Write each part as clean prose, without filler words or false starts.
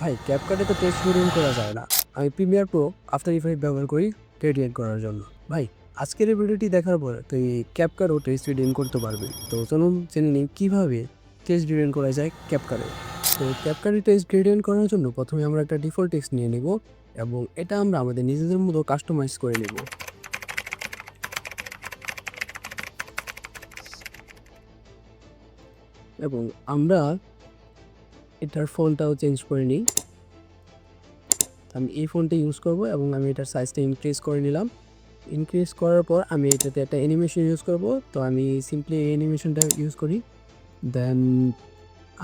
ভাই ক্যাপকাটে তো text gradient করা যায় না। আমি প্রিমিয়ার প্রো আফটার ইফেক্ট ব্যবহার করি গ্রেডিয়েন্ট করার জন্য। ভাই আজকের এই ভিডিওটি দেখার পর তুই ক্যাপকাটও টেক্সট গ্রেডিয়েন্ট করতে পারবি। তো চলুন জেনে নিই কীভাবে টেক্সট গ্রেডিয়েন্ট করা যায় ক্যাপকাটে। তো ক্যাপকাটে টেক্সট গ্রেডিয়েন্ট করার জন্য প্রথমে আমরা একটা ডিফল্ট টেক্সট নিয়ে নিব এবং এটা আমরা আমাদের নিজেদের মতো কাস্টমাইজ করে নিব। এবং আমরা এটার ফন্টটাও চেঞ্জ করে নিই। আমি এই ফোনটা ইউজ করব এবং আমি এটার সাইজটা ইনক্রিজ করে নিলাম। ইনক্রিজ করার পর আমি এটাতে একটা অ্যানিমেশন ইউজ করব। তো আমি সিম্পলি এই অ্যানিমেশনটা ইউজ করি। দেন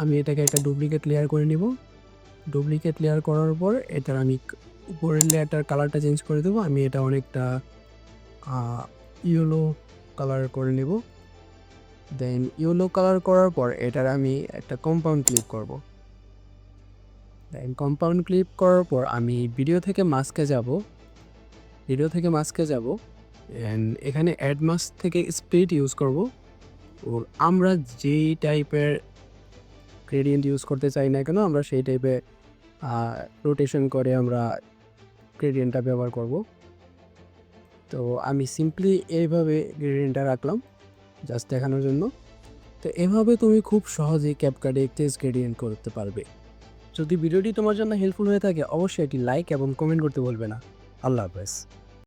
আমি এটাকে একটা ডুপ্লিকেট লেয়ার করে নিব। ডুপ্লিকেট লেয়ার করার পর এটার আমি উপরের লেয়ারটার কালারটা চেঞ্জ করে দেবো। আমি এটা অনেকটা ইয়েলো কালার করে নেব। দেন ইয়েলো কালার করার পর এটার আমি একটা কম্পাউন্ড ক্লিক করব। দেন কম্পাউন্ড ক্লিক করার পর আমি ভিডিও থেকে মাস্কে যাব। অ্যান্ড এখানে অ্যাড মাস্ক থেকে স্প্লিট ইউজ করব। ও আমরা যেই টাইপের গ্রেডিয়েন্ট ইউজ করতে চাই না কেন আমরা সেই টাইপের রোটেশন করে আমরা গ্রেডিয়েন্টটা ব্যবহার করব। তো আমি সিম্পলি এইভাবে গ্রেডিয়েন্টটা রাখলাম জাস্ট দেখানোর জন্য। তো এভাবে তুমি খুব সহজেই ক্যাপকাটে টেক্সট গ্রেডিয়েন্ট করতে পারবে। যদি ভিডিওটি তোমার জন্য হেল্পফুল হয়ে থাকে অবশ্যই এটি লাইক এবং কমেন্ট করতে ভুলবে না। আল্লাহ হাফেজ।